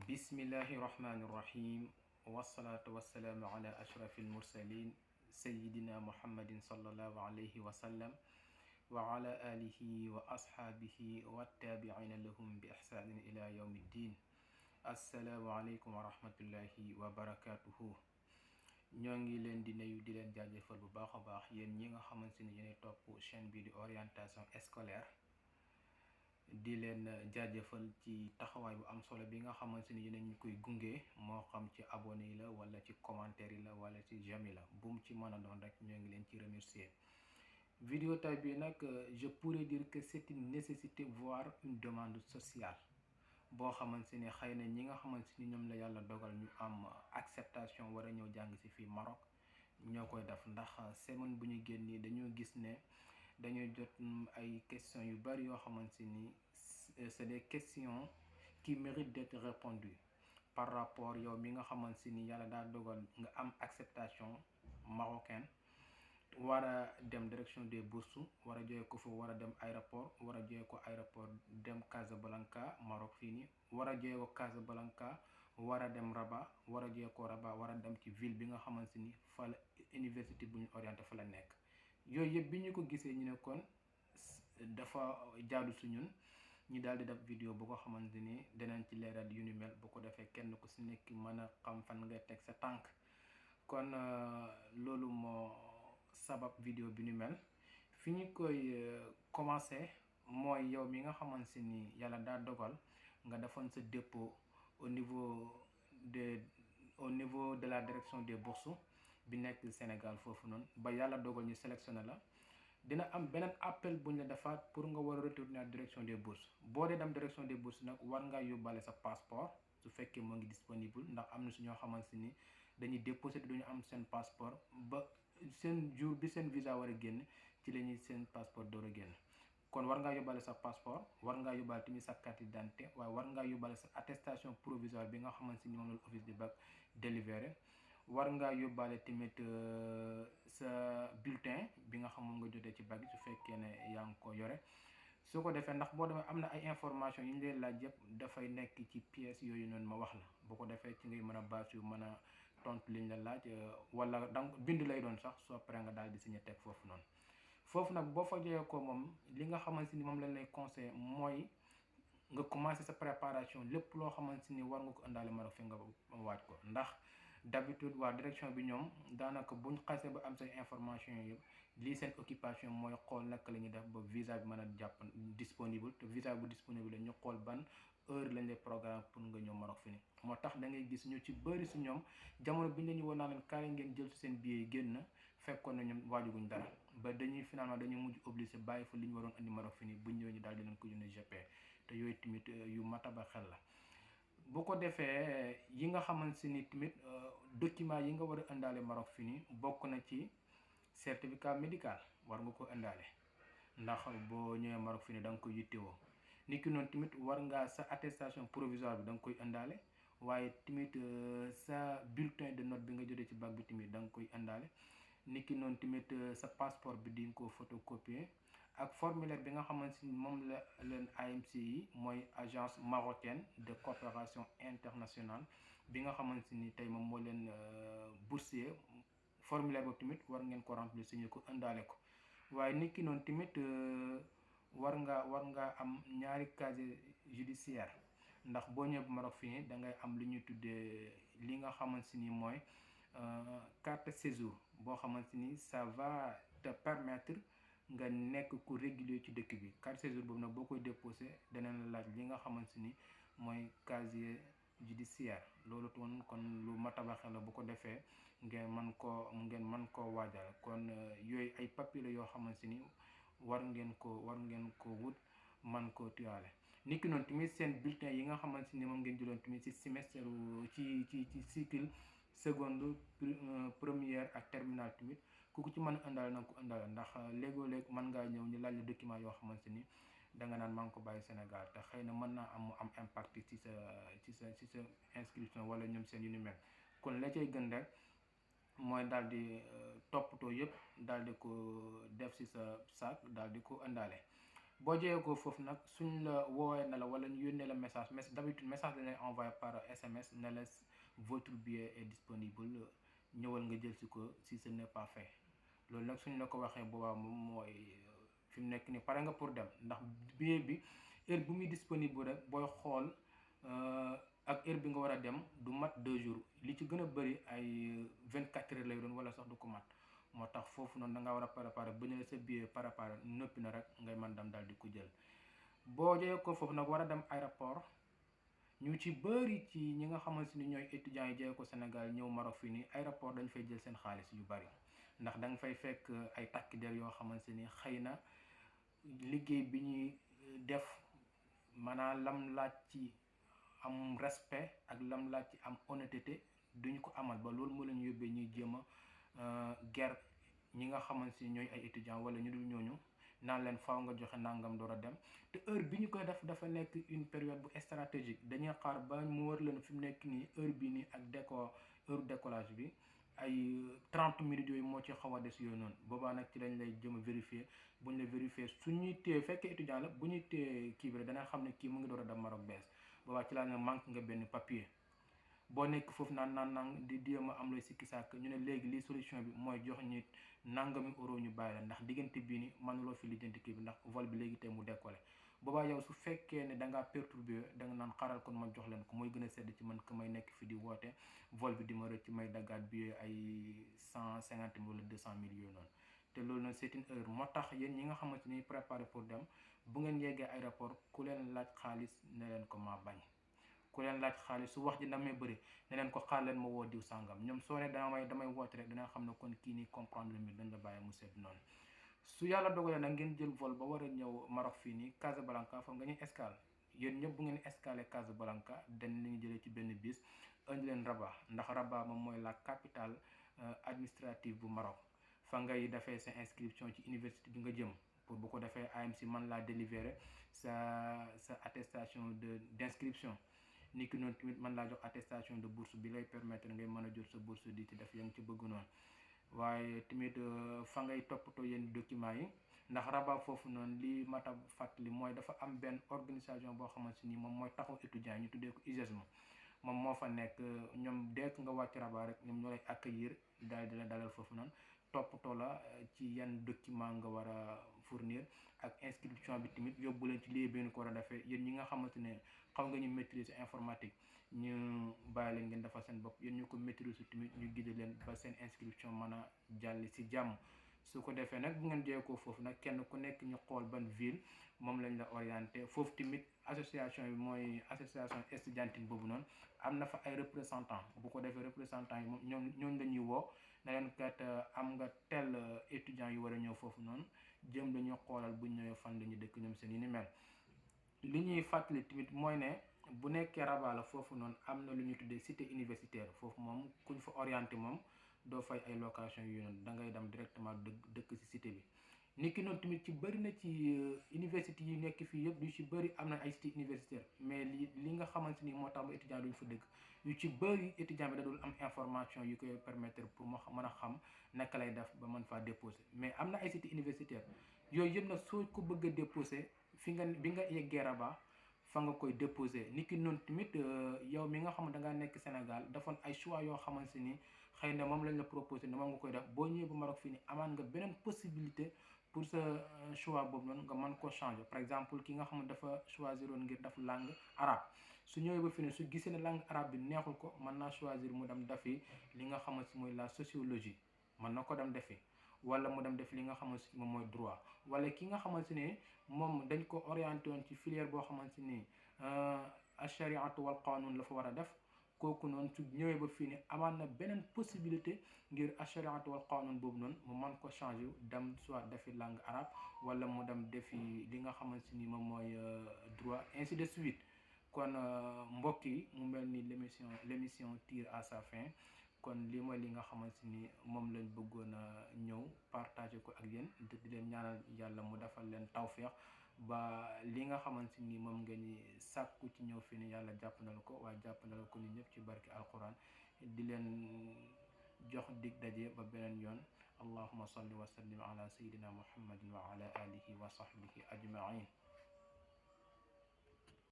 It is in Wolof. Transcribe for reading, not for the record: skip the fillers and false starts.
bismillahi rahmani rahim wasalaatu wasalaamu ala ashrafil mursalin sayidina muhammadin sallallahu alayhi wa sallam wa ala alihi wa ashaabihi wattaabiina lahum bi ihsaanin ila yawmi ddin. assalaamu aleykum wa rahmatullahi wa barakatuhu. ñoo ngi leen di nuyu di leen jaajëfal bu baax a baax yéen ñi nga xamante ni yéenay topp chaîne bi di orientation scolaire, di leen jaajëfal ci taxawaay bu am solo bi nga xamante ni yéen ñu koy gunge, moo xam ci abonné yi la wala ci commentaire yi la wala ci j'aime yi la, bu mu ci mën a doon rek ñoo ngi leen ci remercier. Vidéo tay bi nag je pourrais dire que c'est une nécessité voire une demande sociale boo xamante ni xëy na ñi nga xamante ni ñoom la yàlla dogal ñu am acceptation war a ñëw jàng ci fii Maroc ñoo koy def, ndax semaine bu ñu génnee dañoo gis ne dañuy jot ay questions yu bari yoo xamante ni c'est des questions qui méritent d'être répondues par rapport yow mi nga xamante ni yàlla daa dogal nga am acceptation marocaine, war a dem direction des bourses, war a jógee ko fa war a dem aéroport, war a jógee ko aéroport dem Casablanca Maroc fii nii, war a jógee ko Casablanca war a dem Rabat, war a jógee ko Rabat war a dem ci ville bi nga xamante ni fa la université bu ñu orienté fa la nekk. yooyu yëpp bi ñu ko gisee ñu ne kon dafa jaadu su ñun ñi daal di def vidéo bu ko xamante ni dinañ ci leeral yu ni mel, bu ko defee kenn ku si nekk mën a xam fan nga teg sa tànk. kon loolu moo sabab vidéo bi ni mel. fi ñu koy commencé mooy yow mi nga xamante ni yàlla daa dogal nga defoon sa dépôt au niveau de la direction des bourses bi nekk Sénégal foofu noonu, ba yàlla dogal ñu sélectionné la, dina am beneen appel bu ñu la defaat pour nga war a retourner à direction des bourses. boo dee dem direction des bourses nag war ngaa yóbbaale sa passeport su fekkee moo ngi disponible, ndax am na su ñoo xamante ni dañuy déposé te duñu am seen passeport ba seen jour bi seen visa war a génn ci la ñuy seen passeport door a génn. kon war ngaa yóbbaale sa passeport, war ngaa yóbbaale tamit sa carte d'identité, waaye war ngaa yóbbaale sa attestation provisoire bi nga xamante ni moom la office du bac délivré. war ngaa yóbbaale tamit sa bulletin bi nga xam moom nga jotee ci bac su fekkee ne yaa ngi ko yore. su ko defee ndax boo demee am na ay information yu ñu leen laaj yëpp dafay nekk ci pièces yooyu noonu ma wax la, bu ko defee ci ngay mën a base yu mën a tontu liñ la laaj, wala donc bind lay doon sax soo paree nga daal di signé teg foofu noonu. foofu nag boo fa jógee ko moom li nga xamante ni moom lañ lay conseillé mooy nga commencé sa préparation, lépp loo xamante ni war nga ko indaale Maroc fi nga waaj ko, ndax d'habitude waa direction bi ñoom daanaka buñ xasee ba am say information yëpp lii seen occupation mooy xool naka la ñuy def ba visa bi mën a jàpp disponible, te visa bu disponible ñu xool ban heure lañ lay programme pour nga ñëw Maroc fi ni. moo tax da ngay gis ñu ci bëri si ñoom jamono bi ñu leen woon naa leen kaay ngeen jël si seen billet yi génn, fekkoon na ñoom waajuguñ dara ba dañuy finalement dañuy mujj obligé bàyyi fa li ñu waroon andi Maroc fi ni, buñ ñëwee ñu daal di leen ko yónnee GP, te yooyu tamit yu mataba xel la. bu ko defee yi nga xamante ni tamit document yi nga war a indaale Maroc fi ni bokk na ci certificat médical, war nga ko indaale ndax boo ñëwee Maroc fi ni da nga koy yittewoo. nit ki noonu tamit war ngaa sa attestation provisoire bi da nga koy indaale, waaye tamit sa bulletin de note bi nga jotee ci bac bi tamit da nga koy indaale. nit ki noonu tamit sa passeport bi di nga ko photocopier, ak formulaire bi nga xamante ni moom la leen AMC yi mooy agence marocaine de coopération internationale bi nga xamante ni tey moom moo leen boursier, formulaire boobu tamit war ngeen ko remplir signé ko indaale ko. waaye nit ki noonu tamit war nga am ñaari casier judiciaire, ndax boo ñëwee bu Maroc fii da ngay am lu ñuy tuddee li nga xamante ni mooy carte séjour boo xamante ni ça va te permettre nga nekk ku régulier ci dëkk bi. carte séjour boobu nag boo koy déposé danañ la laaj li nga xamante ni mooy casier judiciaire. loolu toon kon lu matabaxe la, bu ko defee ngeen mën koo waajal. kon yooyu ay papier la yoo xamante ni war ngeen ko wut man koo tuyaale. nit ki noonu tamit seen bulletin yi nga xamante ni moom ngeen jëloon tamit ci semestre ci cycle seconde, première ak terminale tamit ku ko ci mën a indaale na nga ko indaale, ndax léegoo-léeg mën ngaa ñëw ñu laaj la document yoo xamante ni danga naan maa ngi ko bàyyi Sénégal, te xëy na mën naa am impact ci sa inscription wala ñoom seen yu ni mel. kon la cay gën rek mooy daal di toppatoo yëpp daal di ko def ci sa sac daal di ko indaale. boo jëyee ko foofu nag suñ la woowee na la wala ñu yónnee la message d'habitude message dañ lay envoyé par SMS ne la votre billet est disponible ñëwal nga jël si ko si ce n'est pas fait loolu nag suñ la ko waxee boobaa moom mooy fi mu nekk nii pare nga pour dem ndax billet bi heure bu muy disponible rek booy xool ak heure bi nga war a dem du mat 2 jours li ci gën a bëri ay 24 heures lay doon wala sax du ko mat moo tax foofu noonu da nga war a préparer ba ñu la sa billet préparé noppi na rek ngay mën dem daal di ko jël boo jëlee ko foofu nag war a dem aéroport ñu ci bëri ci ñi nga xamante ni ñooy étudiants yi jëlee ko Sénégal ñëw Maroc fii nii aéroport dañ fay jël seen xaalis yu bëri ndax da nga fay fekk ay takk der yoo xamante ni xëy na liggéey bi ñuy def maanaam lam laaj ci am respect ak lam laaj ci am honnêteté duñ ko amal ba loolu moo leen yóbbee ñuy jéem a ger ñi nga xamante ni ñooy ay étudiants wala ñu dul ñooñu naan leen faaw nga joxe nangam door a dem te heure bi ñu koy def dafa nekk une période bu stratégique dañuy xaar ba mu war leen fi mu nekk nii heure bi nii ak heure décollage bi ay 30 minutes yooyu moo ci xaw a des yooyu noonu boobaa nag ci lañ lay jëm a vérifier bu ñu la vérifier suñuy téye fekkee étudiant la bu ñuy téye kii bi rek dana xam ne kii mu ngi door a dem Maroc bees boobaa ci laa ne manque nga benn papier boo nekk foofu naan di jéem a am looy sikki sàkk ñu ne léegi lii solution bi mooy jox ñi nangami euro ñu bàyyi la ndax diggante bii ni mënuloo fi lijjanti kii bi ndax vol bi léegi tey mu décollé boobaa yow su fekkee ne da ngaa perturbé da nga naan xaral kon ma jox leen ko mooy gën a sedd ci man que may nekk fi di woote vol bi di ma rëcc may daggaat bi ay 150 000 wala 200 000 yooyu noonu te loolu nag c'est une heure moo tax yéen ñi nga xamante ni préparé pour dem bu ngeen yeggee aéroport ku leen laaj xaalis ne leen ko maa bañ ku leen laaj xaalis su wax ji damay bëri ne leen ko xaar leen ma woo diw sàngam ñoom soo ne damay woote rek dina xam ne kon kii nii comprendre lu mi dañ la bàyyi mu sedd noonu su yàlla dogalee nag ngeen jël vol ba war a ñëw Maroc fii nii Casablanca fa nga ñuy escale yéen ñëpp bu ngeen escale Casablanca dañ lañu jëlee ci benn bis indi leen Rabat ndax Rabat moom mooy la capitale administrative bu Maroc fa ngay defee sa inscription ci université bi nga jëm pour bu ko defee AMC man laa délivrer sa attestation d'inscription ni ki noonu tamit mën laa jox attestation de bourse bi lay permettre ngay mën a jot sa bourse di ci def yaa ngi ci bëgg noonu waaye tamit fa ngay toppatoo yenn documents yi ndax Rabat foofu noonu li mata fàttali mooy dafa am benn organisation boo xamante ni moom mooy taxaw étudiants yi ñu tuddee ko UGESMA moom moo fa nekk ñoom dès que nga wàcc Rabat rek ñoom ñoo lay accueillir daal di la dalal foofu noonu toppatoo la ci yan document nga war a fournir ak inscription bi tamit yóbbu leen ci lieu bi ñu ko war a defee yéen ñi nga xamante ne xaw nga ñu maîtriser informatique ñu bàyyi leen ngeen defal seen bopp yéen ñu ko maîtriser tamit ñu guider leen ba seen inscription mën a jàll si jàmm su ko defee nag bu ngeen jëlee ko foofu nag kenn ku nekk ñu xool ban ville moom lañ la orienté foofu tamit association bi mooy association estudiantine boobu noonu am na fa ay représentants bu ko defee représentants yi moom ñooñu la ñuy woo ne leen kat am nga tel étudiants yu war a ñëw foofu noonu jëm la ñu xoolal bu ñëwee fan la ñu dëkk ñoom seen yi ni mel li ñuy fàttali tamit mooy ne bu nekkee Rabat la foofu noonu am na lu ñuy tuddee cité universitaire foofu moom ku ñu fa orienté moom doo fay ay location yu noonu da ngay dem directement dëkk ci cité bi ni ki noonu tamit ci bëri na ci université yi nekk fii yëpp yu ci bëri am na ay cité universitaire mais li nga xamante ni moo tax ba étudiant duñ fa dëkk yu ci bëri étudiant bi da dul am information yu koy permettre pour mu mën a xam naka lay def ba mën faa déposer mais am na ay cité universitaire yooyu yëpp nag soo ko bëgg a déposer bi nga yeggee Rabat fa nga koy déposer ni ki noonu tamit yow mi nga xam da ngaa nekk Sénégal defoon ay choix yoo xamante ni xëy na moom lañ la proposé ne moom nga koy def boo ñëwee ba Maroc fii nii amaan nga beneen possibilité pour sa choix boobu noonu nga mën ko changer par exemple ki nga xam ne dafa choisir woon ngir def langue arabe su ñëwee ba fii nii su gisee ne langue arabe bi neexul ko mën naa choisir mu dem defi li nga xamante mooy la sociologie mën na ko dem defi wala mu dem def li nga xamante ni moom mooy droit wala ki nga xamante ne moom dañ ko orienté woon ci filière boo xamante ni achariatu wal qanun la fa war a def kooku noonu su ñëwee ba fii ni amaan na beneen possibilité ngir achariatu wal qanun boobu noonu mu mën ko changer dem soit defi langue arabe wala mu dem defi li nga xamante ni moom mooy droit ainsi de suite kon mbokk yi mu mel ni l'émission tire à sa fin kon lii mooy li nga xamante ni moom lañ bëggoon a ñëw partager ko ak yéen di leen ñaanal yàlla mu defal leen tawféex ba li nga xamante ni moom nga ni sàkku ci ñëw fii ni yàlla jàpp na la ko waaye jàpp na la ko ni ñëpp ci barki alquran di leen jox dig daje ba beneen yoon allahumma salli wa sallim ala sayyidina muhammadin wa ala alihi wa sahbihi ajmain.